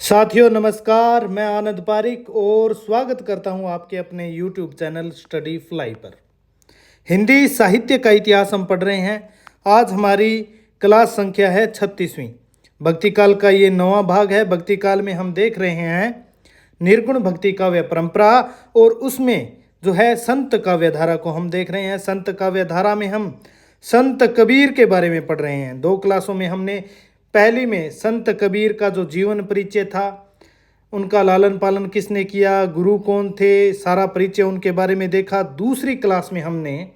साथियों नमस्कार, मैं आनंद पारिक और स्वागत करता हूं आपके अपने YouTube चैनल स्टडी फ्लाई पर। हिंदी साहित्य का इतिहास हम पढ़ रहे हैं। आज हमारी क्लास संख्या है 36वीं। भक्ति काल का ये 9वां भाग है। भक्ति काल में हम देख रहे हैं निर्गुण भक्ति काव्य परंपरा और उसमें जो है संत काव्य धारा को हम देख रहे हैं। संत काव्य धारा में हम संत कबीर के बारे में पढ़ रहे हैं। 2 क्लासों में हमने पहली में संत कबीर का जो जीवन परिचय था, उनका लालन पालन किसने किया, गुरु कौन थे, सारा परिचय उनके बारे में देखा। दूसरी क्लास में हमने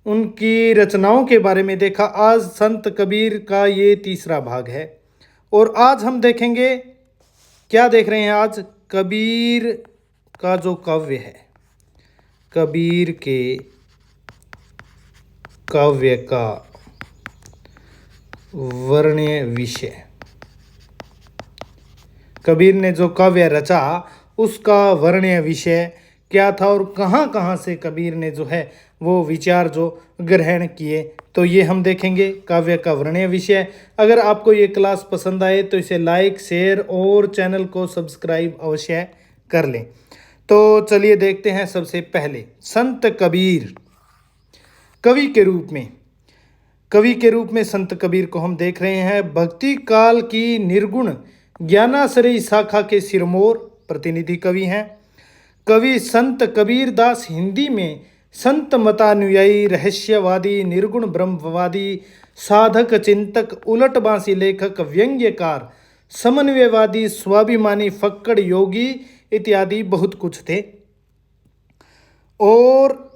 उनकी रचनाओं के बारे में देखा। आज संत कबीर का ये तीसरा भाग है और आज हम देखेंगे, क्या देख रहे हैं आज, कबीर का जो काव्य है, कबीर के काव्य का वर्ण्य विषय। कबीर ने जो काव्य रचा उसका वर्ण्य विषय क्या था और कहाँ कहाँ से कबीर ने जो है वो विचार जो ग्रहण किए, तो ये हम देखेंगे काव्य का वर्ण्य विषय। अगर आपको ये क्लास पसंद आए तो इसे लाइक, शेयर और चैनल को सब्सक्राइब अवश्य कर लें। तो चलिए देखते हैं। सबसे पहले संत कबीर कवि के रूप में संत कबीर को हम देख रहे हैं। भक्ति काल की निर्गुण ज्ञानाश्रयी शाखा के सिरमौर प्रतिनिधि कवि हैं। कवि संत कबीर दास हिंदी में संत मतानुयायी, रहस्यवादी, निर्गुण ब्रह्मवादी, साधक, चिंतक, उलटबांसी लेखक, व्यंग्यकार, समन्वयवादी, स्वाभिमानी, फक्कड़, योगी इत्यादि बहुत कुछ थे। और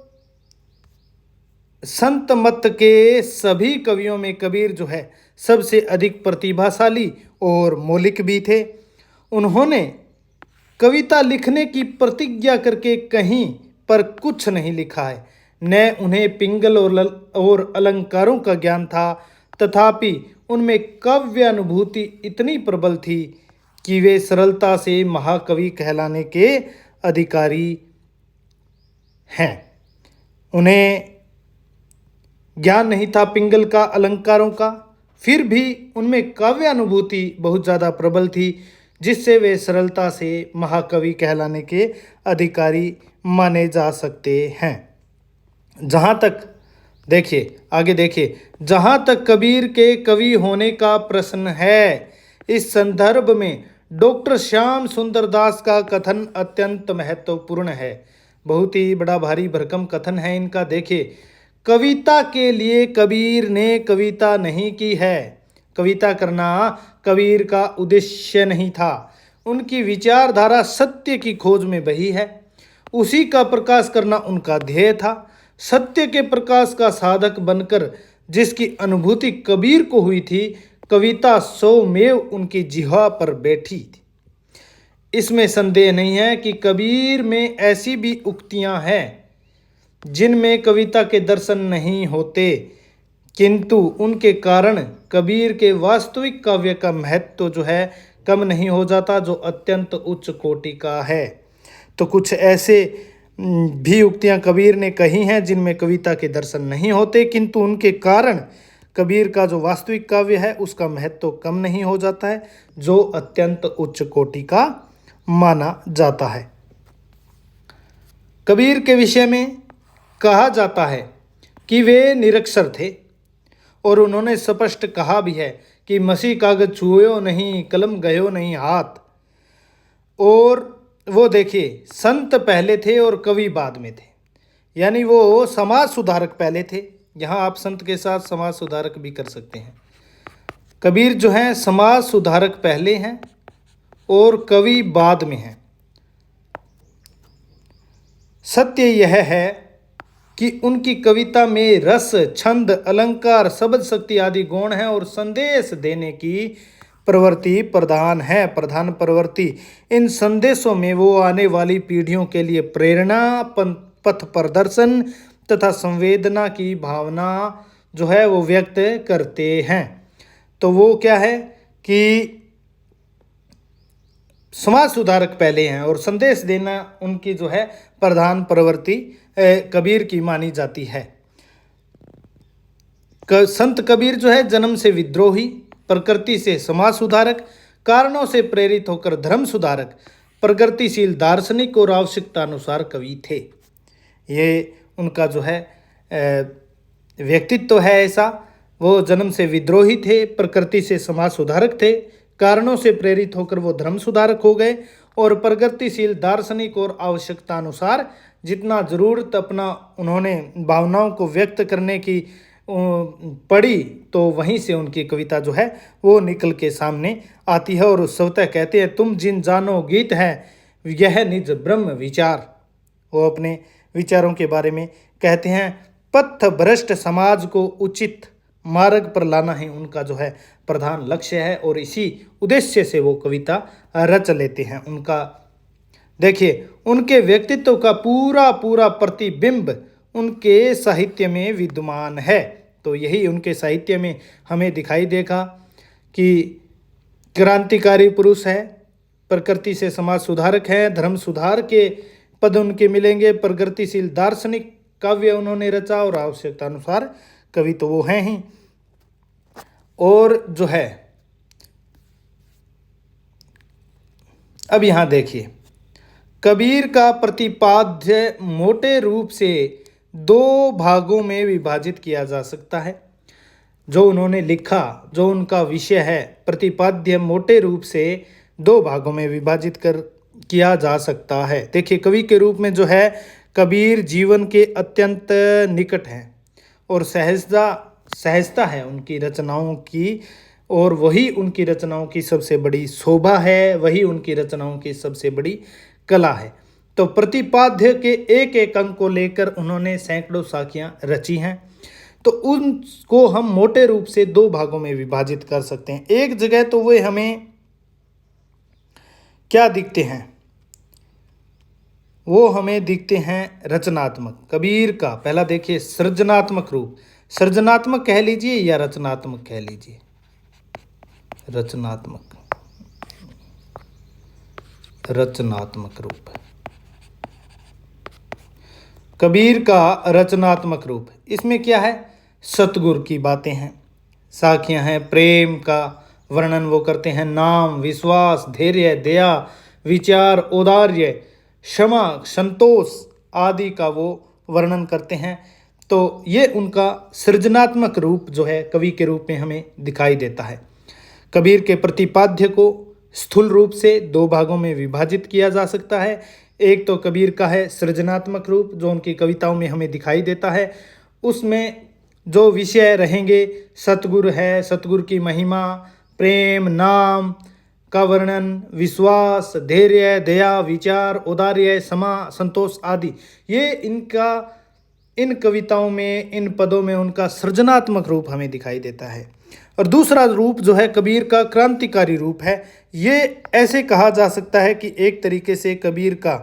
संत मत के सभी कवियों में कबीर जो है सबसे अधिक प्रतिभाशाली और मौलिक भी थे। उन्होंने कविता लिखने की प्रतिज्ञा करके कहीं पर कुछ नहीं लिखा है, न उन्हें पिंगल और अलंकारों का ज्ञान था, तथापि उनमें काव्य अनुभूति इतनी प्रबल थी कि वे सरलता से महाकवि कहलाने के अधिकारी हैं। उन्हें ज्ञान नहीं था पिंगल का, अलंकारों का, फिर भी उनमें काव्य अनुभूति बहुत ज़्यादा प्रबल थी, जिससे वे सरलता से महाकवि कहलाने के अधिकारी माने जा सकते हैं। जहाँ तक देखिए, आगे देखिए, जहाँ तक कबीर के कवि होने का प्रश्न है, इस संदर्भ में डॉक्टर श्याम सुंदर दास का कथन अत्यंत महत्वपूर्ण है। बहुत ही बड़ा भारी भरकम कथन है इनका। देखिए, कविता के लिए कबीर ने कविता नहीं की है। कविता करना कबीर का उद्देश्य नहीं था। उनकी विचारधारा सत्य की खोज में बही है, उसी का प्रकाश करना उनका ध्येय था। सत्य के प्रकाश का साधक बनकर जिसकी अनुभूति कबीर को हुई थी, कविता स्वमेव उनकी जिह्वा पर बैठी थी। इसमें संदेह नहीं है कि कबीर में ऐसी भी उक्तियां हैं जिनमें कविता के दर्शन नहीं होते, किंतु उनके कारण कबीर के वास्तविक काव्य का महत्व जो है कम नहीं हो जाता, जो अत्यंत उच्च कोटि का है। तो कुछ ऐसे भी उक्तियां कबीर ने कही हैं जिनमें कविता के दर्शन नहीं होते, किंतु उनके कारण कबीर का जो वास्तविक काव्य है उसका महत्व कम नहीं हो जाता है, जो अत्यंत उच्च कोटि का माना जाता है। कबीर के विषय में कहा जाता है कि वे निरक्षर थे और उन्होंने स्पष्ट कहा भी है कि मसी कागज छुओ नहीं, कलम गयो नहीं हाथ। और वो देखिए, संत पहले थे और कवि बाद में थे, यानी वो समाज सुधारक पहले थे। यहाँ आप संत के साथ समाज सुधारक भी कर सकते हैं। कबीर जो हैं समाज सुधारक पहले हैं और कवि बाद में हैं। सत्य यह है कि उनकी कविता में रस, छंद, अलंकार, शब्द शक्ति आदि गुण हैं और संदेश देने की प्रवृत्ति प्रधान प्रवृत्ति। इन संदेशों में वो आने वाली पीढ़ियों के लिए प्रेरणा, पथ प्रदर्शन तथा संवेदना की भावना जो है वो व्यक्त करते हैं। तो वो क्या है कि समाज सुधारक पहले हैं और संदेश देना उनकी जो है प्रधान प्रवृत्ति कबीर की मानी जाती है। संत कबीर जो है जन्म से विद्रोही, प्रकृति से समाज सुधारक, कारणों से प्रेरित होकर धर्म सुधारक, प्रगतिशील दार्शनिक और आवश्यकता अनुसार कवि थे। ये उनका जो है व्यक्तित्व है ऐसा। वो जन्म से विद्रोही थे, प्रकृति से समाज सुधारक थे, कारणों से प्रेरित होकर वो धर्म सुधारक हो गए और प्रगतिशील दार्शनिक और आवश्यकता अनुसार जितना ज़रूरत अपना उन्होंने भावनाओं को व्यक्त करने की पढ़ी तो वहीं से उनकी कविता जो है वो निकल के सामने आती है। और उस स्वतः कहते हैं, तुम जिन जानो गीत है यह निज ब्रह्म विचार। वो अपने विचारों के बारे में कहते हैं। पथ भ्रष्ट समाज को उचित मार्ग पर लाना ही उनका जो है प्रधान लक्ष्य है और इसी उद्देश्य से वो कविता रच लेते हैं। उनका देखिए, उनके व्यक्तित्व का पूरा पूरा प्रतिबिंब उनके साहित्य में विद्यमान है। तो यही उनके साहित्य में हमें दिखाई देगा कि क्रांतिकारी पुरुष है, प्रकृति से समाज सुधारक है, धर्म सुधार के पद उनके मिलेंगे, प्रगतिशील दार्शनिक काव्य उन्होंने रचा और आवश्यकता अनुसार कवि तो वो हैं ही। और जो है अब यहाँ देखिए, कबीर का प्रतिपाद्य मोटे रूप से दो भागों में विभाजित किया जा सकता है। जो उन्होंने लिखा, जो उनका विषय है, प्रतिपाद्य मोटे रूप से दो भागों में विभाजित किया जा सकता है। देखिए, कवि के रूप में जो है कबीर जीवन के अत्यंत निकट हैं और सहजता है उनकी रचनाओं की, और वही उनकी रचनाओं की सबसे बड़ी शोभा है, वही उनकी रचनाओं की सबसे बड़ी कला है। तो प्रतिपाद्य के एक एक अंक को लेकर उन्होंने सैकड़ों साखियां रची हैं। तो उनको हम मोटे रूप से दो भागों में विभाजित कर सकते हैं। एक जगह तो वे हमें क्या दिखते हैं, वो हमें दिखते हैं रचनात्मक। कबीर का पहला देखिए सृजनात्मक रूप, सृजनात्मक कह लीजिए या रचनात्मक कह लीजिए, रचनात्मक रूप। कबीर का रचनात्मक रूप, इसमें क्या है, सतगुरु की बातें हैं, साखियां हैं, प्रेम का वर्णन वो करते हैं, नाम, विश्वास, धैर्य, दया, विचार, औदार्य, क्षमा, संतोष आदि का वो वर्णन करते हैं। तो ये उनका सृजनात्मक रूप जो है कवि के रूप में हमें दिखाई देता है। कबीर के प्रतिपाद्य को स्थूल रूप से दो भागों में विभाजित किया जा सकता है। एक तो कबीर का है सृजनात्मक रूप जो उनकी कविताओं में हमें दिखाई देता है। उसमें जो विषय रहेंगे सतगुरु है, सतगुरु की महिमा, प्रेम, नाम का वर्णन, विश्वास, धैर्य, दया, विचार, औदार्य, क्षमा, संतोष आदि, ये इन कविताओं में, इन पदों में उनका सृजनात्मक रूप हमें दिखाई देता है। और दूसरा रूप जो है कबीर का क्रांतिकारी रूप है। ये ऐसे कहा जा सकता है कि एक तरीके से कबीर का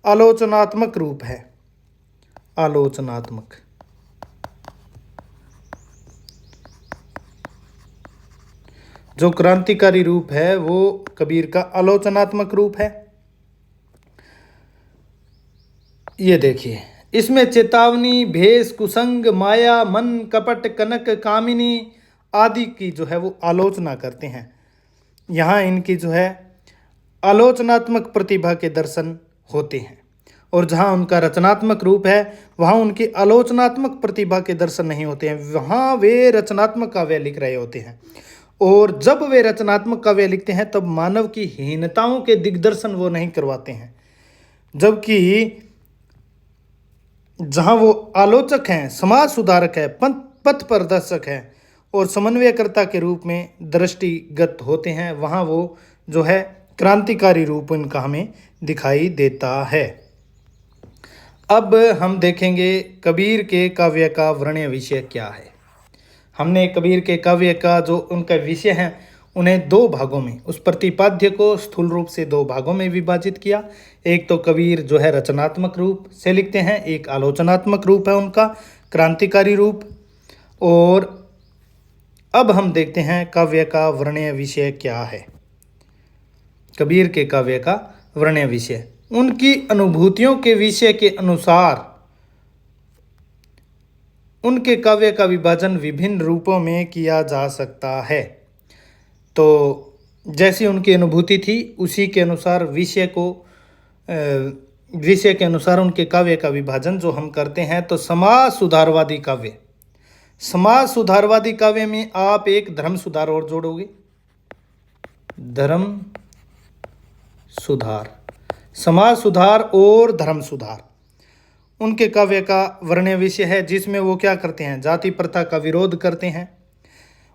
आलोचनात्मक रूप है। आलोचनात्मक, जो क्रांतिकारी रूप है वो कबीर का आलोचनात्मक रूप है। ये देखिए, इसमें चेतावनी, भेष, कुसंग, माया, मन, कपट, कनक, कामिनी आदि की जो है वो आलोचना करते हैं। यहाँ इनकी जो है आलोचनात्मक प्रतिभा के दर्शन होते हैं। और जहाँ उनका रचनात्मक रूप है वहाँ उनकी आलोचनात्मक प्रतिभा के दर्शन नहीं होते हैं, वहाँ वे रचनात्मक काव्य लिख रहे होते हैं। और जब वे रचनात्मक काव्य लिखते हैं तब मानव की हीनताओं के दिग्दर्शन वो नहीं करवाते हैं, जबकि जहाँ वो आलोचक हैं, समाज सुधारक है, पथ प्रदर्शक है और समन्वयकर्ता के रूप में दृष्टिगत होते हैं, वहाँ वो जो है क्रांतिकारी रूप इनका हमें दिखाई देता है। अब हम देखेंगे कबीर के काव्य का वर्ण्य विषय क्या है। हमने कबीर के काव्य का जो उनका विषय है उन्हें दो भागों में, उस प्रतिपाद्य को स्थूल रूप से दो भागों में विभाजित किया। एक तो कबीर जो है रचनात्मक रूप से लिखते हैं, एक आलोचनात्मक रूप है उनका क्रांतिकारी रूप। और अब हम देखते हैं काव्य का वर्ण्य विषय क्या है। कबीर के काव्य का वर्ण्य विषय, उनकी अनुभूतियों के विषय के अनुसार उनके काव्य का विभाजन विभिन्न रूपों में किया जा सकता है। तो जैसी उनकी अनुभूति थी उसी के अनुसार विषय के अनुसार उनके काव्य का विभाजन जो हम करते हैं। तो समाज सुधारवादी काव्य, समाज सुधारवादी काव्य में आप एक धर्म सुधार और जोड़ोगे, धर्म सुधार, समाज सुधार और धर्म सुधार उनके काव्य का वर्ण्य विषय है, जिसमें वो क्या करते हैं, जाति प्रथा का विरोध करते हैं,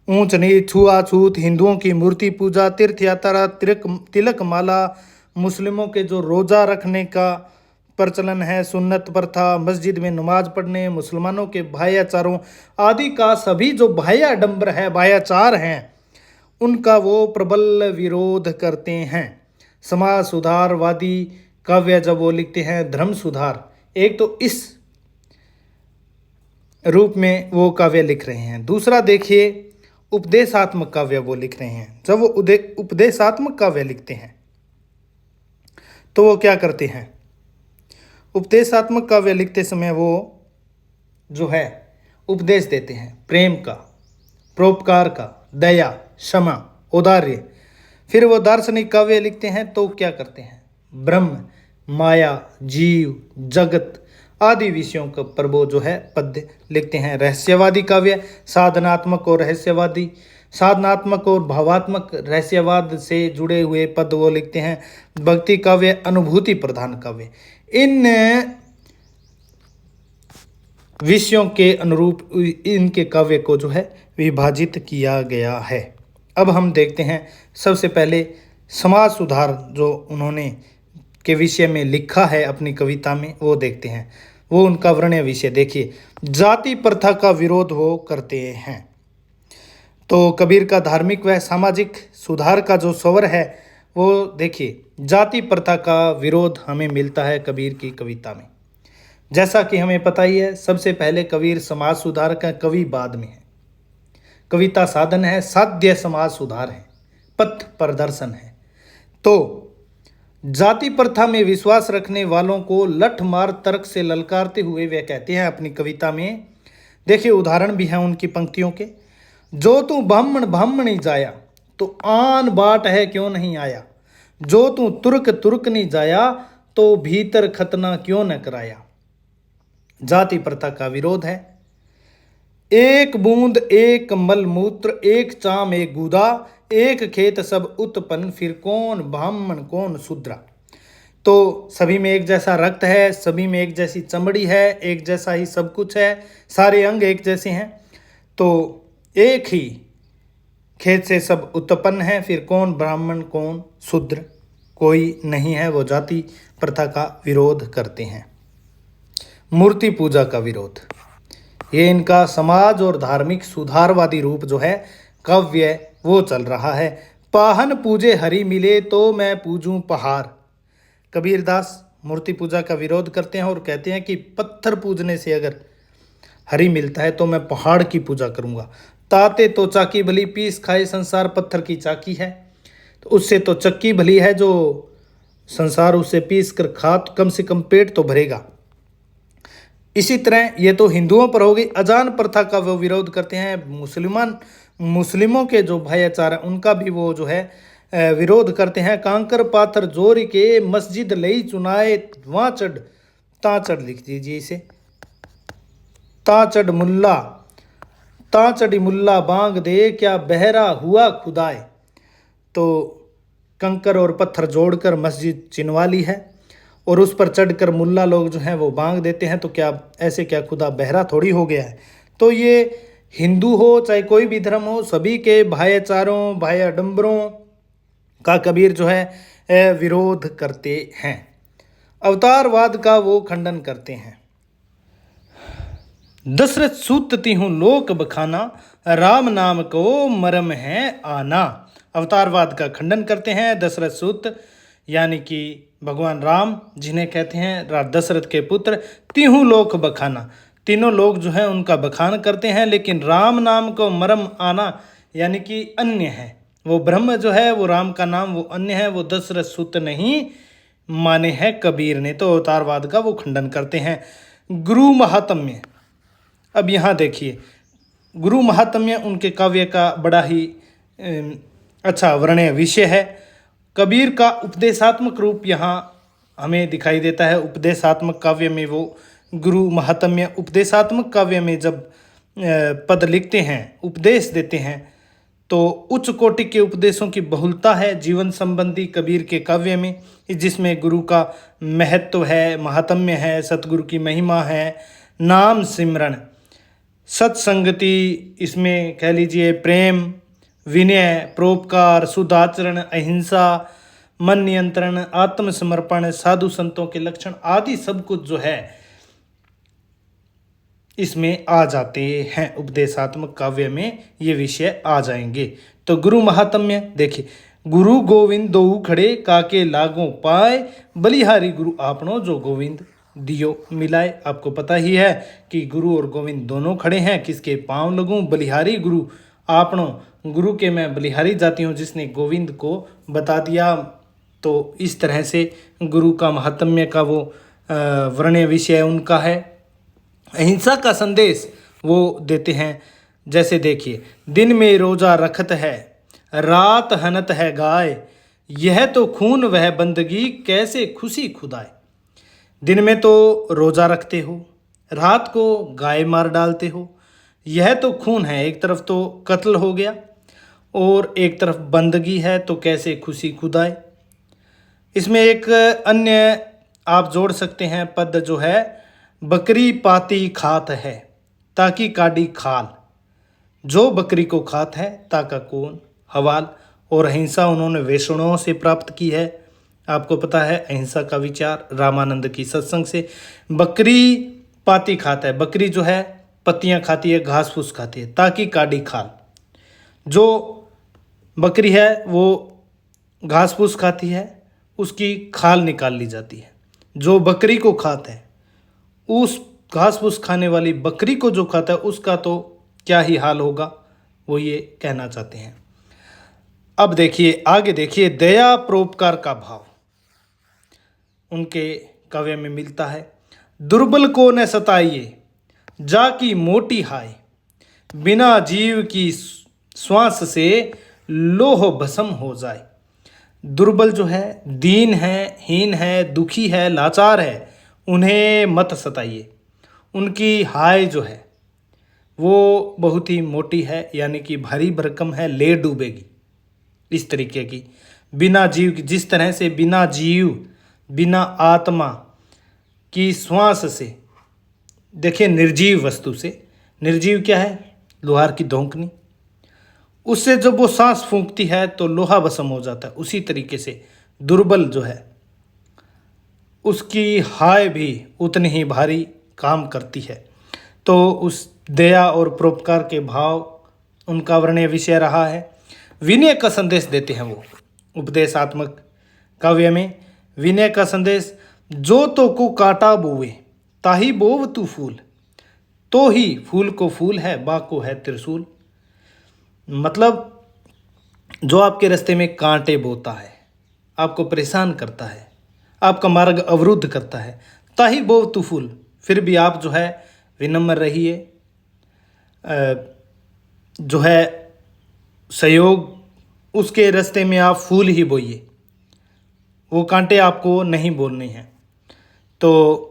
ऊंच नीच, छुआछूत, हिंदुओं की मूर्ति पूजा, तीर्थ यात्रा, तिलक माला, मुस्लिमों के जो रोजा रखने का प्रचलन है, सुन्नत प्रथा, मस्जिद में नमाज पढ़ने, मुसलमानों के भाईचारों आदि का सभी जो भाईयाडंबर है, भाईचार हैं, उनका वो प्रबल विरोध करते हैं। समाज सुधारवादी काव्य जब वो लिखते हैं धर्म सुधार, एक तो इस रूप में वो काव्य लिख रहे हैं। दूसरा देखिए उपदेशात्मक काव्य वो लिख रहे हैं। जब वो उपदेशात्मक काव्य लिखते हैं तो वो क्या करते हैं, उपदेशात्मक काव्य लिखते समय वो जो है उपदेश देते हैं, प्रेम का, परोपकार का, दया, क्षमा, औदार्य। फिर वो दार्शनिक काव्य लिखते हैं तो क्या करते हैं, ब्रह्म, माया, जीव, जगत आदि विषयों का पर वो जो है पद्य लिखते हैं। रहस्यवादी काव्य साधनात्मक और रहस्यवादी, साधनात्मक और भावात्मक रहस्यवाद से जुड़े हुए पद वो लिखते हैं। भक्ति काव्य अनुभूति प्रधान काव्य, इन विषयों के अनुरूप इनके काव्य को जो है विभाजित किया गया है। अब हम देखते हैं सबसे पहले समाज सुधार जो उन्होंने के विषय में लिखा है अपनी कविता में, वो देखते हैं। वो उनका वर्ण्य विषय देखिए, जाति प्रथा का विरोध वो करते हैं। तो कबीर का धार्मिक व सामाजिक सुधार का जो स्वर है वो देखिए, जाति प्रथा का विरोध हमें मिलता है कबीर की कविता में। जैसा कि हमें पता ही है, सबसे पहले कबीर समाज सुधार का कवि बाद में है। कविता साधन है, साध्य समाज सुधार है, पथ प्रदर्शन है। तो जाति प्रथा में विश्वास रखने वालों को लठ मार तर्क से ललकारते हुए वे कहते हैं अपनी कविता में, देखिए उदाहरण भी हैं उनकी पंक्तियों के, जो तू ब्राह्मण ब्राह्मणी जाया तो आन बाट है क्यों नहीं आया, जो तू तुर्क तुर्क नहीं जाया तो भीतर खतना क्यों न कराया। जाति प्रथा का विरोध है। एक बूंद एक मलमूत्र, एक चाम एक गुदा, एक खेत सब उत्पन्न, फिर कौन ब्राह्मण कौन शूद्रा। तो सभी में एक जैसा रक्त है, सभी में एक जैसी चमड़ी है, एक जैसा ही सब कुछ है, सारे अंग एक जैसे हैं, तो एक ही खेत से सब उत्पन्न है, फिर कौन ब्राह्मण कौन शूद्र, कोई नहीं है। वो जाति प्रथा का विरोध करते हैं। मूर्ति पूजा का विरोध, ये इनका समाज और धार्मिक सुधारवादी रूप जो है काव्य वो चल रहा है। पाहन पूजे हरि मिले तो मैं पूजूं पहाड़, कबीरदास मूर्ति पूजा का विरोध करते हैं और कहते हैं कि पत्थर पूजने से अगर हरि मिलता है तो मैं पहाड़ की पूजा करूंगा। ताते तो चाकी भली पीस खाए, संसार पत्थर की चाकी है, तो उससे तो चक्की भली है, जो संसार उसे पीस कर खा तो कम से कम पेट तो भरेगा। इसी तरह ये तो हिंदुओं पर हो गई। अजान प्रथा का वो विरोध करते हैं। मुस्लिमों के जो भाईचारा उनका भी वो जो है विरोध करते हैं। कांकर पाथर जोर के मस्जिद लई चुनाए, वहाँ चढ़ ता चढ़ लिख दीजिए इसे, ता चढ़ मुल्ला, ता चढ़ी मुल्ला बांग दे, क्या बहरा हुआ खुदाए। तो कंकर और पत्थर जोड़कर मस्जिद चिनवा ली है और उस पर चढ़कर मुल्ला लोग जो हैं वो बांग देते हैं, तो क्या ऐसे क्या खुदा बहरा थोड़ी हो गया है। तो ये हिंदू हो चाहे कोई भी धर्म हो, सभी के भाईचारों भाईयाडंबरों का कबीर जो है विरोध करते हैं। अवतारवाद का वो खंडन करते हैं। दशरथ सूत तिहु लोक बखाना, राम नाम को मरम है आना। अवतारवाद का खंडन करते हैं। दशरथ सूत यानी कि भगवान राम, जिन्हें कहते हैं दशरथ के पुत्र, तिहु लोक बखाना, तीनों लोग जो हैं उनका बखान करते हैं। लेकिन राम नाम को मरम आना यानी कि अन्य है, वो ब्रह्म जो है वो राम का नाम वो अन्य है, वो दशरथ सूत नहीं माने हैं कबीर ने। तो अवतारवाद का वो खंडन करते हैं। गुरु महात्म्य, अब यहाँ देखिए गुरु महात्म्य उनके काव्य का बड़ा ही अच्छा, वर्ण्य विषय है। कबीर का उपदेशात्मक रूप यहाँ हमें दिखाई देता है। उपदेशात्मक काव्य में वो गुरु महात्म्य उपदेशात्मक काव्य में जब पद लिखते हैं, उपदेश देते हैं, तो उच्च कोटि के उपदेशों की बहुलता है जीवन संबंधी कबीर के काव्य में, जिसमें गुरु का महत्व है, महात्म्य है, सतगुरु की महिमा है, नाम सिमरन, सत्संगति, इसमें कह लीजिए प्रेम, विनय, परोपकार, शुद्धाचरण, अहिंसा, मन नियंत्रण, आत्मसमर्पण, साधु संतों के लक्षण आदि सब कुछ जो है इसमें आ जाते हैं। उपदेशात्मक काव्य में ये विषय आ जाएंगे। तो गुरु महात्म्य देखिए, गुरु गोविंद दोऊ खड़े काके लागों पाए, बलिहारी गुरु आपनो जो गोविंद दियो मिलाए। आपको पता ही है कि गुरु और गोविंद दोनों खड़े हैं, किसके पांव लगूं, बलिहारी गुरु आपनो, गुरु के मैं बलिहारी जाती हूँ, जिसने गोविंद को बता दिया। तो इस तरह से गुरु का महात्म्य का वो वर्ण्य विषय उनका है। अहिंसा का संदेश वो देते हैं। जैसे देखिए, दिन में रोजा रखत है, रात हनत है गाय, यह तो खून वह बंदगी, कैसे खुशी खुदाए। दिन में तो रोजा रखते हो, रात को गाय मार डालते हो, यह तो खून है। एक तरफ तो कत्ल हो गया और एक तरफ बंदगी है, तो कैसे खुशी खुदाए। इसमें एक अन्य आप जोड़ सकते हैं पद जो है, बकरी पाती खात है ताकि काडी खाल, जो बकरी को खात है ताका कौन हवाल। और अहिंसा उन्होंने वैष्णवों से प्राप्त की है। आपको पता है अहिंसा का विचार रामानंद की सत्संग से। बकरी पाती खाता है, बकरी जो है पत्तियां खाती है, घास फूस खाती है, ताकि काडी खाल, जो बकरी है वो घास फूस खाती है, उसकी खाल निकाल ली जाती है। जो बकरी को खाता है, उस घास फूस खाने वाली बकरी को जो खाता है, उसका तो क्या ही हाल होगा, वो ये कहना चाहते हैं। अब देखिए आगे, देखिए दया परोपकार का भाव उनके काव्य में मिलता है। दुर्बल को न सताइए, जाकी मोटी हाय, बिना जीव की श्वास से लोह भस्म हो जाए। दुर्बल जो है, दीन है, हीन है, दुखी है, लाचार है, उन्हें मत सताइए। उनकी हाय जो है वो बहुत ही मोटी है, यानी कि भारी भरकम है, ले डूबेगी, इस तरीके की। बिना जीव की, जिस तरह से बिना जीव, बिना आत्मा की श्वास से, देखिए निर्जीव वस्तु से, निर्जीव क्या है, लोहार की धोंकनी, उससे जब वो सांस फूंकती है तो लोहा भस्म हो जाता है। उसी तरीके से दुर्बल जो है, उसकी हाय भी उतनी ही भारी काम करती है। तो उस दया और परोपकार के भाव उनका वर्ण्य विषय रहा है। विनय का संदेश देते हैं वो उपदेशात्मक काव्य में। विनय का संदेश, जो तो को काटा बोवे ताही बोव तू फूल, तो ही फूल को फूल है, बा को है त्रिशूल। मतलब जो आपके रास्ते में कांटे बोता है, आपको परेशान करता है, आपका मार्ग अवरुद्ध करता है, ताही बोव तू फूल, फिर भी आप जो है विनम्र रहिए, जो है सहयोग, उसके रास्ते में आप फूल ही बोइए, वो कांटे आपको नहीं बोलने हैं। तो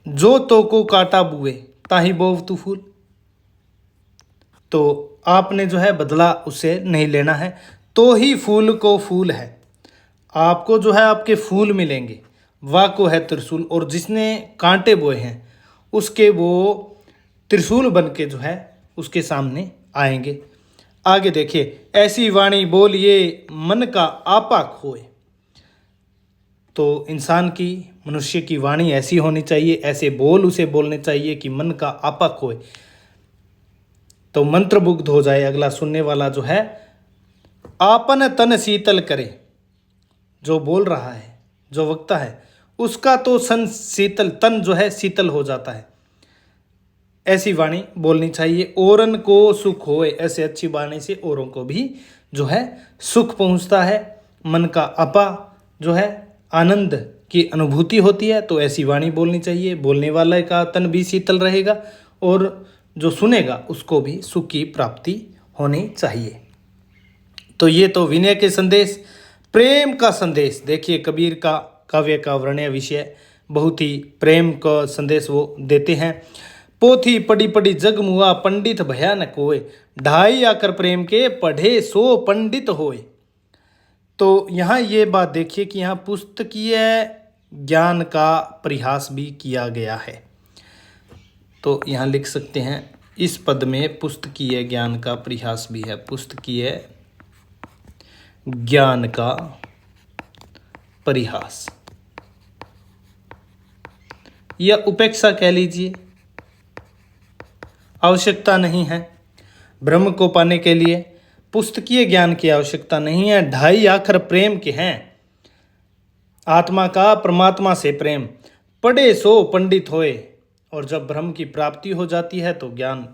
जो तो को काटा बुए ताही बोव तू फूल, तो आपने जो है बदला उससे नहीं लेना है, तो ही फूल को फूल है, आपको जो है आपके फूल मिलेंगे, वाह को है त्रिशूल। और जिसने कांटे बोए हैं उसके वो त्रिशूल बन के जो है उसके सामने आएंगे। आगे देखिए, ऐसी वाणी बोलिए मन का आपा खोए। तो इंसान की, मनुष्य की वाणी ऐसी होनी चाहिए, ऐसे बोल उसे बोलने चाहिए कि मन का आपा खोए, तो मंत्रमुग्ध हो जाए अगला सुनने वाला जो है। आपन तन शीतल करे, जो बोल रहा है, जो वक्ता है, उसका तो सन शीतल, तन जो है शीतल हो जाता है। ऐसी वाणी बोलनी चाहिए। औरन को सुख होए, ऐसे अच्छी वाणी से औरों को भी जो है सुख पहुंचता है। मन का अपा जो है आनंद की अनुभूति होती है, तो ऐसी वाणी बोलनी चाहिए। बोलने वाले का तन भी शीतल रहेगा और जो सुनेगा उसको भी सुख की प्राप्ति होनी चाहिए। तो ये तो विनय के संदेश। प्रेम का संदेश देखिए, कबीर का काव्य का वर्ण्य विषय बहुत ही प्रेम का संदेश वो देते हैं। पोथी पढ़ी पढ़ी जग मुआ, पंडित भया न कोय, ढाई आकर प्रेम के, पढ़े सो पंडित होए। तो यहाँ ये बात देखिए कि यहाँ पुस्तकीय ज्ञान का परिहास भी किया गया है। तो यहाँ लिख सकते हैं इस पद में पुस्तकीय ज्ञान का परिहास भी है। पुस्तकीय ज्ञान का परिहास या उपेक्षा कह लीजिए। आवश्यकता नहीं है ब्रह्म को पाने के लिए, पुस्तकीय ज्ञान की आवश्यकता नहीं है। ढाई आखर प्रेम के हैं, आत्मा का परमात्मा से प्रेम। पढ़े सो पंडित होए, और जब ब्रह्म की प्राप्ति हो जाती है तो ज्ञान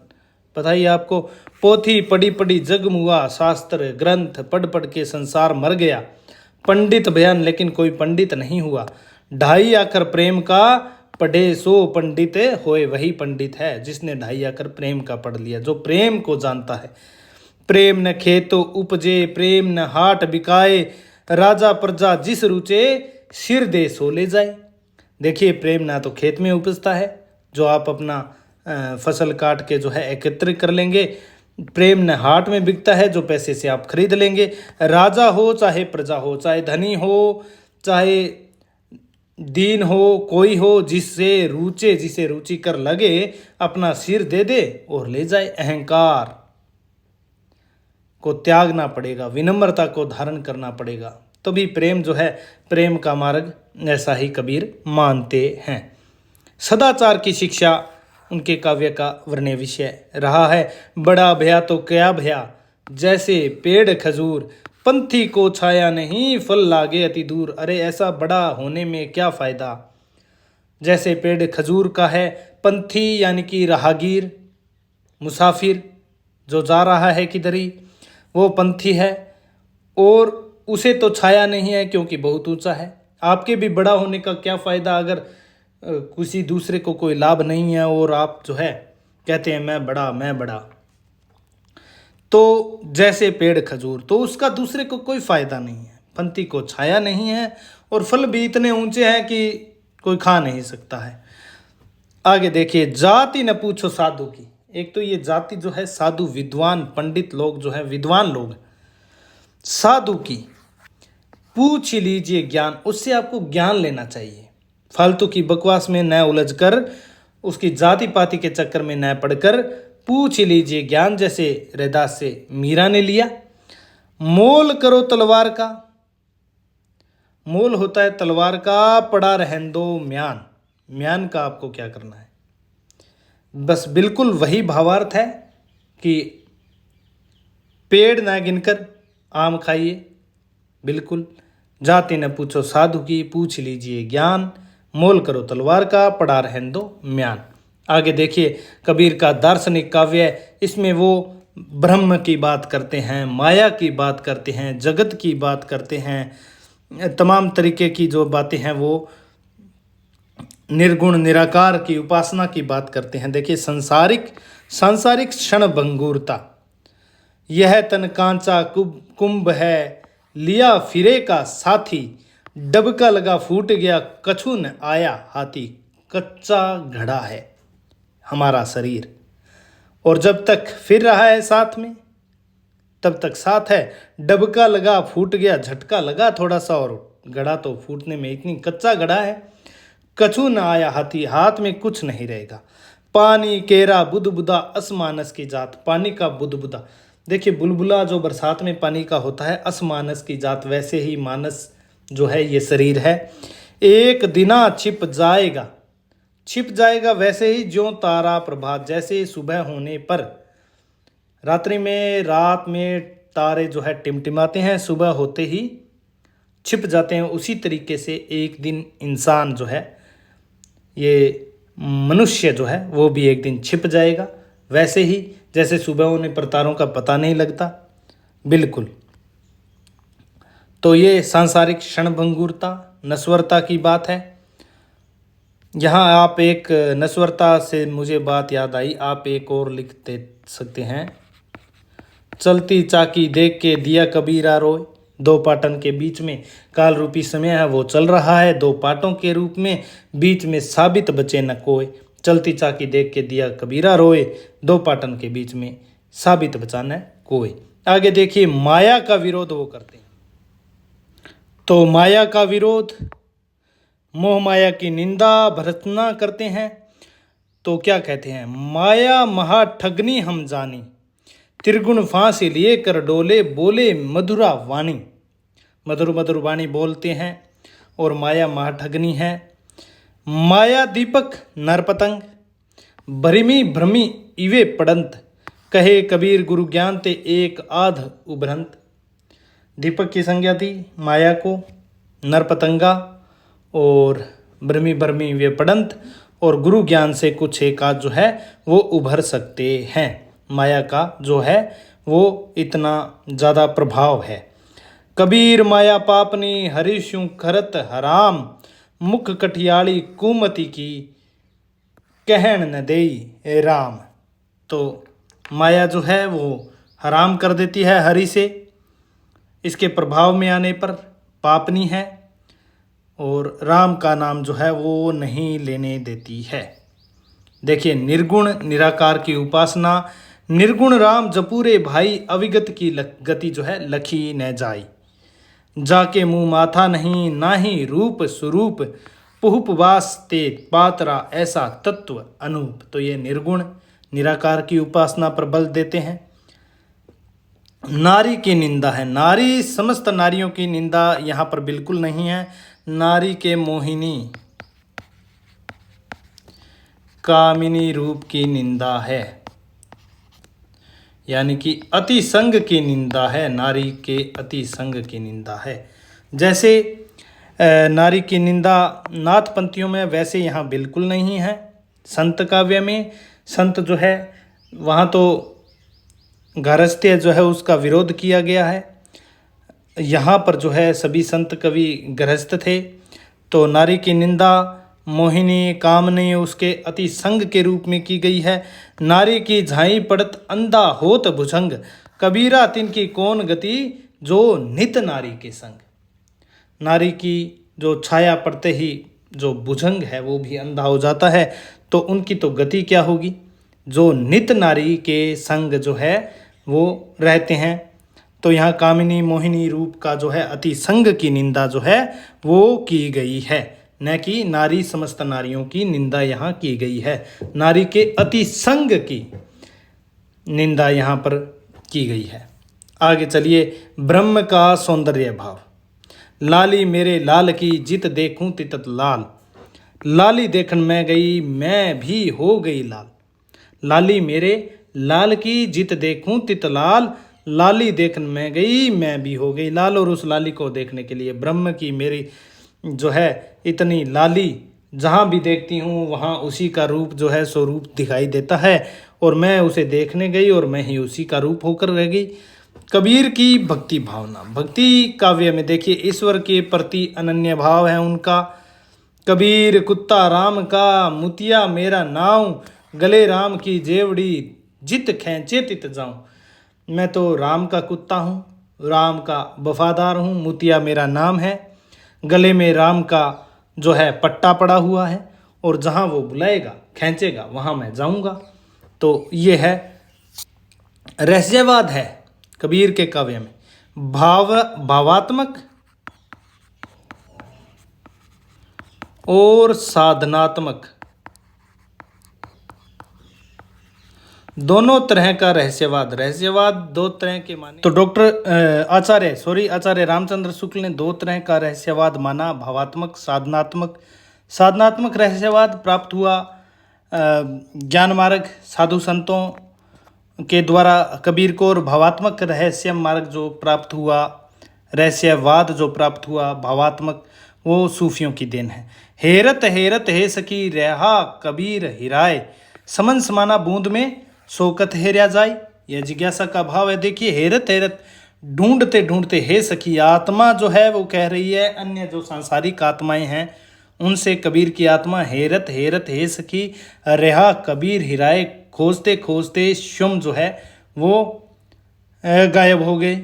पता ही आपको। पोथी पढ़ी पढ़ी जग मुआ, शास्त्र ग्रंथ पढ़ पढ़ के संसार मर गया। पंडित बयान, लेकिन कोई पंडित नहीं हुआ। ढाई आखर प्रेम का, पढ़े सो पंडित होए, वही पंडित है जिसने ढाई आखर प्रेम का पढ़ लिया, जो प्रेम को जानता है। प्रेम न खेतो उपजे, प्रेम न हाट बिकाए, राजा प्रजा जिस रुचे, सिर दे सो ले जाए। देखिए, प्रेम ना तो खेत में उपजता है, जो आप अपना फसल काट के जो है एकत्र कर लेंगे। प्रेम न हाट में बिकता है, जो पैसे से आप खरीद लेंगे। राजा हो चाहे प्रजा हो, चाहे धनी हो चाहे दीन हो, कोई हो, जिससे रुचे, जिसे रुचिकर लगे, अपना सिर दे दे और ले जाए। अहंकार को त्यागना पड़ेगा, विनम्रता को धारण करना पड़ेगा, तभी प्रेम जो है, प्रेम का मार्ग, ऐसा ही कबीर मानते हैं। सदाचार की शिक्षा उनके काव्य का वर्ण्य विषय रहा है। बड़ा भया तो क्या भया, जैसे पेड़ खजूर, पंथी को छाया नहीं, फल लागे अति दूर। अरे ऐसा बड़ा होने में क्या फायदा, जैसे पेड़ खजूर का है। पंथी यानी कि राहगीर, मुसाफिर जो जा रहा है किधर ही, वो पंथी है, और उसे तो छाया नहीं है क्योंकि बहुत ऊंचा है। आपके भी बड़ा होने का क्या फ़ायदा अगर किसी दूसरे को कोई लाभ नहीं है और आप जो है कहते हैं मैं बड़ा मैं बड़ा। तो जैसे पेड़ खजूर, तो उसका दूसरे को कोई फ़ायदा नहीं है। पंथी को छाया नहीं है और फल भी इतने ऊंचे हैं कि कोई खा नहीं सकता है। आगे देखिए, जाति न पूछो साधु की। एक तो ये जाति जो है, साधु विद्वान पंडित लोग जो है, विद्वान लोग, साधु की पूछ लीजिए ज्ञान, उससे आपको ज्ञान लेना चाहिए। फालतू की बकवास में न उलझकर, उसकी जाति पाति के चक्कर में न पड़कर पूछ लीजिए ज्ञान, जैसे रैदास से मीरा ने लिया। मोल करो तलवार का, मोल होता है तलवार का, पड़ा रहन दो म्यान। म्यान का आपको क्या करना है, बस बिल्कुल वही भावार्थ है कि पेड़ ना गिनकर आम खाइए। बिल्कुल, जाति न पूछो साधु की, पूछ लीजिए ज्ञान। मोल करो तलवार का, पड़ा रहन दो म्यान। आगे देखिए, कबीर का दार्शनिक काव्य, इसमें वो ब्रह्म की बात करते हैं, माया की बात करते हैं, जगत की बात करते हैं, तमाम तरीके की जो बातें हैं वो निर्गुण निराकार की उपासना की बात करते हैं। देखिए, सांसारिक क्षण भंगुरता, यह तन कांचा कुंभ है, लिया फिरे का साथी, डबका लगा फूट गया, कछु न आया हाथी। कच्चा घड़ा है हमारा शरीर, और जब तक फिर रहा है साथ में तब तक साथ है। डबका लगा फूट गया, झटका लगा थोड़ा सा और घड़ा तो फूटने में इतनी कच्चा घड़ा है। कछु न आया हाथी, हाथ में कुछ नहीं रहेगा। पानी केरा बुदबुदा, असमानस की जात। पानी का बुदबुदा, देखिए बुलबुला जो बरसात में पानी का होता है, असमानस की जात, वैसे ही मानस जो है ये शरीर है। एक दिना छिप जाएगा, छिप जाएगा वैसे ही ज्यों तारा प्रभात, जैसे सुबह होने पर रात्रि में, रात में तारे जो है टिमटिमाते हैं, सुबह होते ही छिप जाते हैं। उसी तरीके से एक दिन इंसान जो है, ये मनुष्य जो है, वो भी एक दिन छिप जाएगा, वैसे ही जैसे सुबह होने पर तारों का पता नहीं लगता। बिल्कुल, तो ये सांसारिक क्षणभंगुरता, नश्वरता की बात है। यहाँ आप एक नश्वरता से मुझे बात याद आई, आप एक और लिख दे सकते हैं, चलती चाकी देख के दिया कबीरा रोए। दो पाटन के बीच में काल रूपी समय है वो चल रहा है, दो पाटों के रूप में, बीच में साबित बचे न कोय। चलती चाकी देख के दिया कबीरा रोए, दो पाटन के बीच में साबित बचा न कोय। आगे देखिए, माया का विरोध वो करते हैं। तो माया का विरोध, मोह माया की निंदा भर्त्सना करते हैं। तो क्या कहते हैं, माया महा ठगनी हम जानी, त्रिगुण फांसी लिए कर डोले, बोले मधुरा वाणी। मधुर मधुर वाणी बोलते हैं और माया महाठगनी है। माया दीपक नरपतंग, भ्रमी भ्रमी इवे पड़ंत, कहे कबीर गुरु ज्ञान ते एक आध उभरंत। दीपक की संज्ञा थी माया को, नरपतंगा और भ्रमी भ्रमी वे पड़ंत, और गुरु ज्ञान से कुछ एक आध जो है वो उभर सकते हैं। माया का जो है वो इतना ज़्यादा प्रभाव है। कबीर माया पापनी हरिशु खरत हराम, मुख कठियाली कुमति की कहन न देई राम। तो माया जो है वो हराम कर देती है हरि से, इसके प्रभाव में आने पर पापनी है, और राम का नाम जो है वो नहीं लेने देती है। देखिए, निर्गुण निराकार की उपासना, निर्गुण राम जपूरे भाई, अविगत की गति जो है लखी न जाई। जाके मुँह माथा नहीं, नाही रूप स्वरूप, पुहुपवास ते पात्रा ऐसा तत्व अनूप। तो ये निर्गुण निराकार की उपासना पर बल देते हैं। नारी की निंदा है, नारी समस्त नारियों की निंदा यहाँ पर बिल्कुल नहीं है। नारी के मोहिनी कामिनी रूप की निंदा है, यानी कि अति संग की निंदा है। नारी के अति संग की निंदा है। जैसे नारी की निंदा नाथ पंक्तियों में, वैसे यहाँ बिल्कुल नहीं है। संत काव्य में संत जो है वहाँ तो गारहस्थ्य जो है उसका विरोध किया गया है। यहाँ पर जो है सभी संत कवि गृहस्थ थे। तो नारी की निंदा मोहिनी कामनी उसके अति संग के रूप में की गई है। नारी की झाई पड़त अंधा होत भुजंग, कबीरा तिनकी कौन गति जो नित नारी के संग। नारी की जो छाया पड़ते ही जो भुजंग है वो भी अंधा हो जाता है, तो उनकी तो गति क्या होगी, जो नित नारी के संग जो है वो रहते हैं। तो यहाँ कामिनी मोहिनी रूप का जो है अति संग की निंदा जो है वो की गई है, न कि नारी समस्त नारियों की निंदा यहाँ की गई है। नारी के अति संग की निंदा यहाँ पर की गई है। आगे चलिए, ब्रह्म का सौंदर्य भाव। लाली मेरे लाल की जित देखूं तितत लाल, लाली देखन मैं गई मैं भी हो गई लाल। लाली मेरे लाल की जित देखूं तित लाल, लाली देखन मैं गई मैं भी हो गई लाल। और उस लाली को देखने के लिए ब्रह्म की मेरी जो है इतनी लाली, जहाँ भी देखती हूँ वहाँ उसी का रूप जो है स्वरूप दिखाई देता है, और मैं उसे देखने गई और मैं ही उसी का रूप होकर रह गई। कबीर की भक्ति भावना, भक्ति काव्य में देखिए ईश्वर के प्रति अनन्य भाव है उनका। कबीर कुत्ता राम का, मुतिया मेरा नाव, गले राम की जेवड़ी, जित खैंचे तित जाऊं। मैं तो राम का कुत्ता हूँ, राम का वफादार हूँ, मुतिया मेरा नाम है, गले में राम का जो है पट्टा पड़ा हुआ है, और जहाँ वो बुलाएगा खींचेगा वहाँ मैं जाऊँगा। तो ये है रहस्यवाद है कबीर के काव्य में। भावात्मक और साधनात्मक दोनों तरह का रहस्यवाद। रहस्यवाद दो तरह के माने। तो आचार्य रामचंद्र शुक्ल ने दो तरह का रहस्यवाद माना, भावात्मक, साधनात्मक। साधनात्मक रहस्यवाद प्राप्त हुआ ज्ञान मार्ग साधु संतों के द्वारा कबीर को, और भावात्मक रहस्य मार्ग जो प्राप्त हुआ, रहस्यवाद जो प्राप्त हुआ भावात्मक, वो सूफियों की देन है। हेरत हेरत हे सखी रहा कबीर हिराए, समन समाना बूंद में शोकत हेरा जाए। यह जिज्ञासा का भाव है। देखिए, हेरत हेरत ढूंढते ढूंढते हे सखी, आत्मा जो है वो कह रही है अन्य जो सांसारिक आत्माएं हैं उनसे कबीर की आत्मा हेरत हेरत हे सखी रहा कबीर हिराए, खोजते खोजते शुम जो है वो गायब हो गए।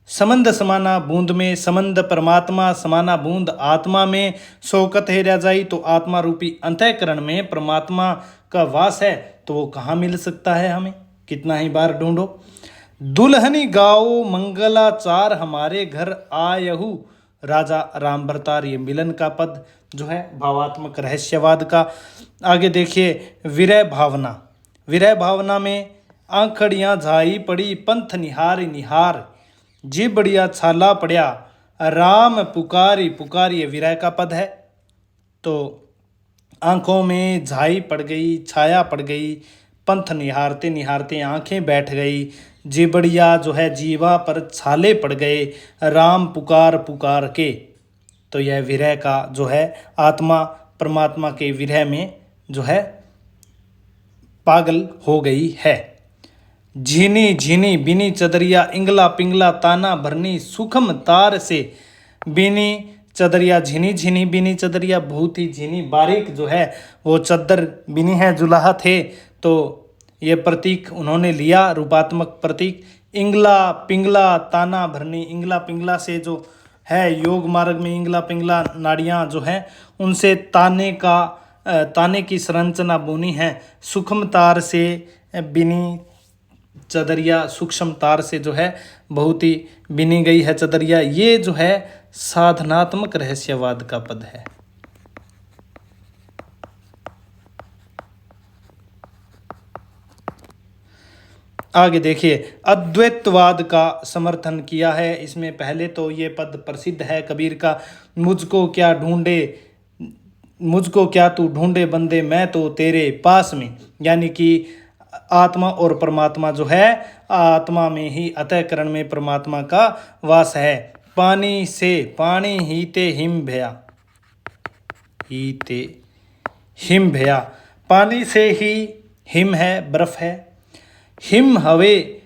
समंद समाना बूंद में, समंद परमात्मा समाना बूंद आत्मा में, शौकत है रह जाई तो आत्मा रूपी अंतःकरण में परमात्मा का वास है, तो वो कहाँ मिल सकता है हमें, कितना ही बार ढूंढो। दुल्हनी गाओ मंगलाचार हमारे घर आयहु राजा राम भरतार, ये मिलन का पद जो है भावात्मक रहस्यवाद का। आगे देखिए विरह भावना, विरह भावना में आंखड़ियाँ झाई पड़ी पंथ निहार निहार, जी बढ़िया छाला पड़िया राम पुकारी पुकारी, ये विरह का पद है। तो आंखों में झाई पड़ गई, छाया पड़ गई, पंथ निहारते निहारते आंखें बैठ गई, जी बढ़िया जो है जीवा पर छाले पड़ गए, राम पुकार पुकार के। तो यह विरह का जो है आत्मा परमात्मा के विरह में जो है पागल हो गई है। झीनी झीनी बिनी चदरिया इंगला पिंगला ताना भरनी, सुखम तार से बिनी चदरिया, झीनी झीनी बिनी चदरिया, बहुत ही झीनी बारीक जो है वो चद्दर बिनी है, जुलाहा थे। तो ये प्रतीक उन्होंने लिया, रूपात्मक प्रतीक। इंगला पिंगला ताना भरनी, इंगला पिंगला से जो है योग मार्ग में इंगला पिंगला नाड़ियाँ जो हैं उनसे ताने की संरचना बुनी है। सूक्ष्म तार से बिनी चदरिया, सूक्ष्म तार से जो है बहुत ही बिनी गई है चदरिया, ये जो है साधनात्मक रहस्यवाद का पद है। आगे देखिए अद्वैतवाद का समर्थन किया है इसमें। पहले तो ये पद प्रसिद्ध है कबीर का, मुझको क्या ढूंढे, मुझको क्या तू ढूंढे बंदे मैं तो तेरे पास में, यानी कि आत्मा और परमात्मा जो है आत्मा में ही अतःकरण में परमात्मा का वास है। पानी से पानी हीते हिम भया, हीते हिम भया, पानी से ही हिम है, बर्फ है। हिम हवे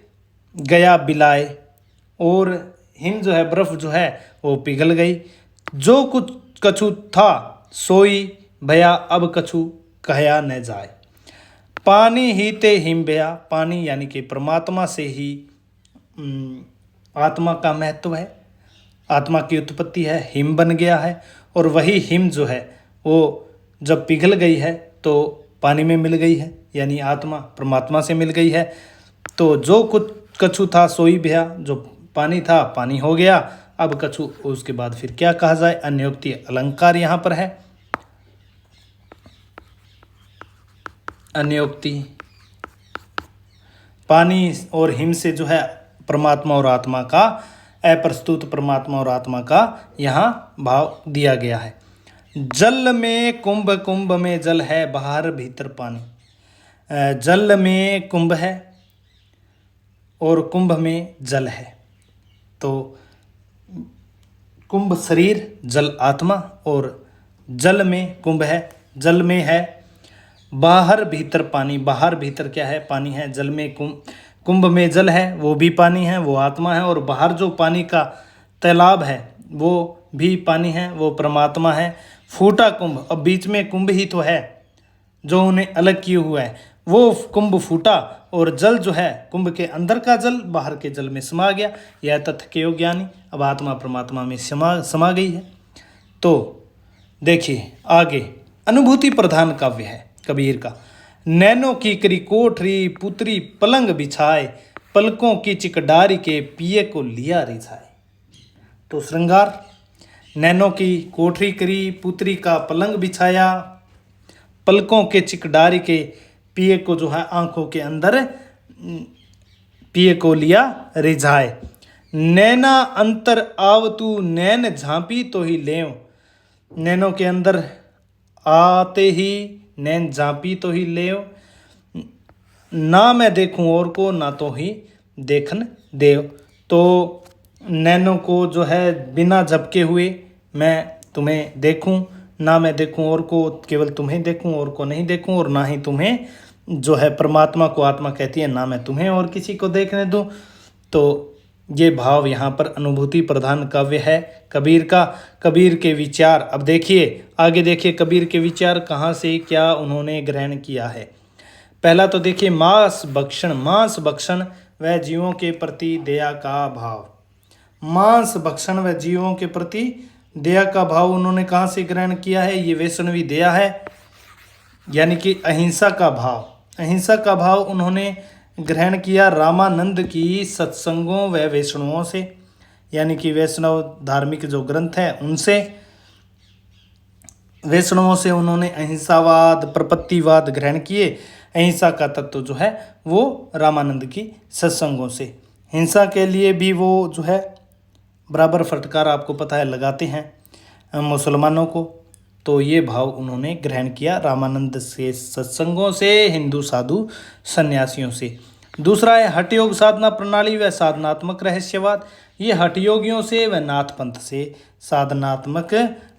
गया बिलाए, और हिम जो है बर्फ जो है वो पिघल गई। जो कुछ कछु था सोई भया, अब कछु कहया न जाए। पानी हीते हिम भया, पानी यानी कि परमात्मा से ही आत्मा का महत्व है, आत्मा की उत्पत्ति है, हिम बन गया है। और वही हिम जो है वो जब पिघल गई है तो पानी में मिल गई है, यानी आत्मा परमात्मा से मिल गई है। तो जो कुछ कछु था सोई भया, जो पानी था पानी हो गया, अब कछु, उसके बाद फिर क्या कहा जाए। अन्योक्ति अलंकार यहाँ पर है। अन्योक्ति, पानी और हिम से जो है परमात्मा और आत्मा का, अप्रस्तुत परमात्मा और आत्मा का यहाँ भाव दिया गया है। जल में कुंभ, कुंभ में जल है, बाहर भीतर पानी। जल में कुंभ है और कुंभ में जल है। तो कुंभ शरीर, जल आत्मा, और जल में कुंभ है, जल में है बाहर भीतर पानी। बाहर भीतर क्या है, पानी है। जल में कुंभ में जल है, वो भी पानी है, वो आत्मा है। और बाहर जो पानी का तालाब है वो भी पानी है, वो परमात्मा है। फूटा कुंभ, अब बीच में कुंभ ही तो है जो उन्हें अलग किए हुआ है, वो कुंभ फूटा और जल जो है कुंभ के अंदर का जल बाहर के जल में समा गया। यह तथ्य के ज्ञानी, अब आत्मा परमात्मा में समा गई है। तो देखिए आगे अनुभूति प्रधान काव्य है कबीर का। नैनों की करी कोठरी पुत्री पलंग बिछाए, पलकों की चिकडारी के पिए को लिया रिझाए। तो श्रृंगार, नैनों की कोठरी करी, पुत्री का पलंग बिछाया, पलकों के चिकडारी के पिए को जो है आंखों के अंदर पिए को लिया रिझाए। नैना अंतर आवतू नैन झांपी तो ही लेव, नैनों के अंदर आते ही नैन झांपी तो ही लेव। ना मैं देखूं और को ना तो ही देखन देव। तो नैनों को जो है बिना झपके हुए मैं तुम्हें देखूं, ना मैं देखूं और को, केवल तुम्हें देखूं और को नहीं देखूं, और ना ही तुम्हें जो है परमात्मा को आत्मा कहती है, ना मैं तुम्हें और किसी को देखने दूं। तो ये भाव यहाँ पर अनुभूति प्रधान काव्य है कबीर का। कबीर के विचार, अब देखिए आगे देखिए कबीर के विचार कहाँ से क्या उन्होंने ग्रहण किया है। पहला तो देखिए मांस भक्षण, मांस भक्षण व जीवों के प्रति दया का भाव। मांस भक्षण व जीवों के प्रति दया का भाव उन्होंने कहाँ से ग्रहण किया है? ये वैष्णवी दया है, यानी कि अहिंसा का भाव। अहिंसा का भाव उन्होंने ग्रहण किया रामानंद की सत्संगों व वैष्णवों से, यानी कि वैष्णव धार्मिक जो ग्रंथ है उनसे, वैष्णवों से उन्होंने अहिंसावाद प्रपत्तिवाद ग्रहण किए। अहिंसा का तत्व जो है वो रामानंद की सत्संगों से। हिंसा के लिए भी वो जो है बराबर फटकार आपको पता है लगाते हैं मुसलमानों को। तो ये भाव उन्होंने ग्रहण किया रामानंद से सत्संगों से, हिंदू साधु सन्यासियों से। दूसरा है हठ योग साधना प्रणाली व साधनात्मक रहस्यवाद। ये हठ योगियों से व नाथ पंथ से साधनात्मक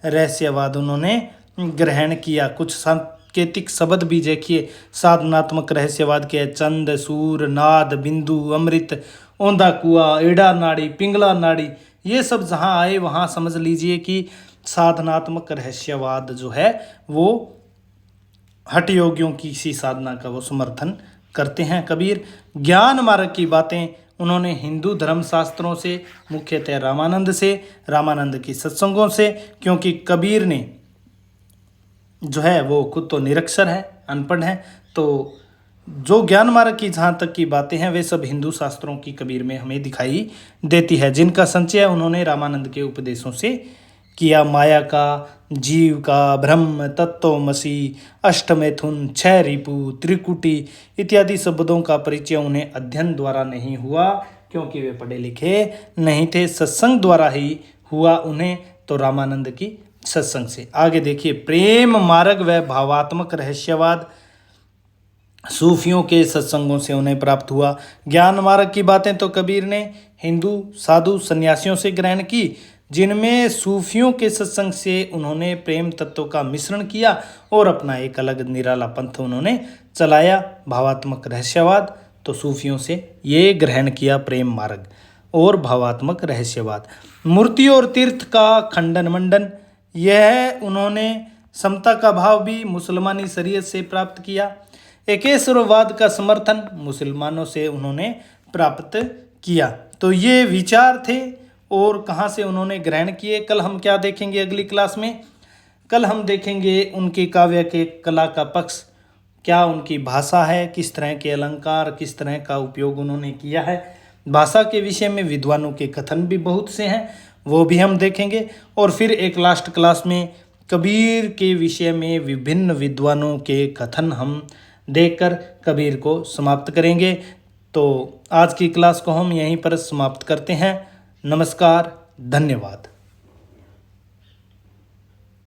रहस्यवाद उन्होंने ग्रहण किया। कुछ सांकेतिक शब्द भी देखिए साधनात्मक रहस्यवाद के: चंद, सूर, नाद, बिंदु, अमृत, औंधा कुआ, एड़ा नाड़ी, पिंगला नाड़ी। ये सब जहाँ आए वहाँ समझ लीजिए कि साधनात्मक रहस्यवाद जो है वो हठ योगियों की इसी साधना का वो समर्थन करते हैं। कबीर ज्ञान मार्ग की बातें उन्होंने हिंदू धर्म शास्त्रों से, मुख्यतः रामानंद से, रामानंद की सत्संगों से, क्योंकि कबीर ने जो है वो खुद तो निरक्षर है, अनपढ़ है, तो जो ज्ञान मार्ग की जहाँ तक की बातें हैं वे सब हिंदू शास्त्रों की कबीर में हमें दिखाई देती है, जिनका संचय उन्होंने रामानंद के उपदेशों से किया। माया का, जीव का, ब्रह्म, तत्वमसी, अष्टमैथुन, छह रिपु, त्रिकुटी इत्यादि शब्दों का परिचय उन्हें अध्ययन द्वारा नहीं हुआ, क्योंकि वे पढ़े लिखे नहीं थे। सत्संग द्वारा ही हुआ उन्हें, तो रामानंद की सत्संग से। आगे देखिए प्रेम मार्ग व भावात्मक रहस्यवाद सूफियों के सत्संगों से उन्हें प्राप्त हुआ। ज्ञान मार्ग की बातें तो कबीर ने हिंदू साधु सन्यासियों से ग्रहण की, जिनमें सूफियों के सत्संग से उन्होंने प्रेम तत्व का मिश्रण किया और अपना एक अलग निराला पंथ उन्होंने चलाया। भावात्मक रहस्यवाद तो सूफियों से ये ग्रहण किया प्रेम मार्ग और भावात्मक रहस्यवाद। मूर्ति और तीर्थ का खंडन मंडन, यह उन्होंने समता का भाव भी मुसलमानी शरीयत से प्राप्त किया। एकेश्वरवाद का समर्थन मुसलमानों से उन्होंने प्राप्त किया। तो ये विचार थे और कहाँ से उन्होंने ग्रहण किए, कल हम क्या देखेंगे अगली क्लास में? कल हम देखेंगे उनके काव्य के कला का पक्ष, क्या उनकी भाषा है, किस तरह के अलंकार, किस तरह का उपयोग उन्होंने किया है। भाषा के विषय में विद्वानों के कथन भी बहुत से हैं, वो भी हम देखेंगे। और फिर एक लास्ट क्लास में कबीर के विषय में विभिन्न विद्वानों के कथन हम देखकर कबीर को समाप्त करेंगे। तो आज की क्लास को हम यहीं पर समाप्त करते हैं। नमस्कार, धन्यवाद।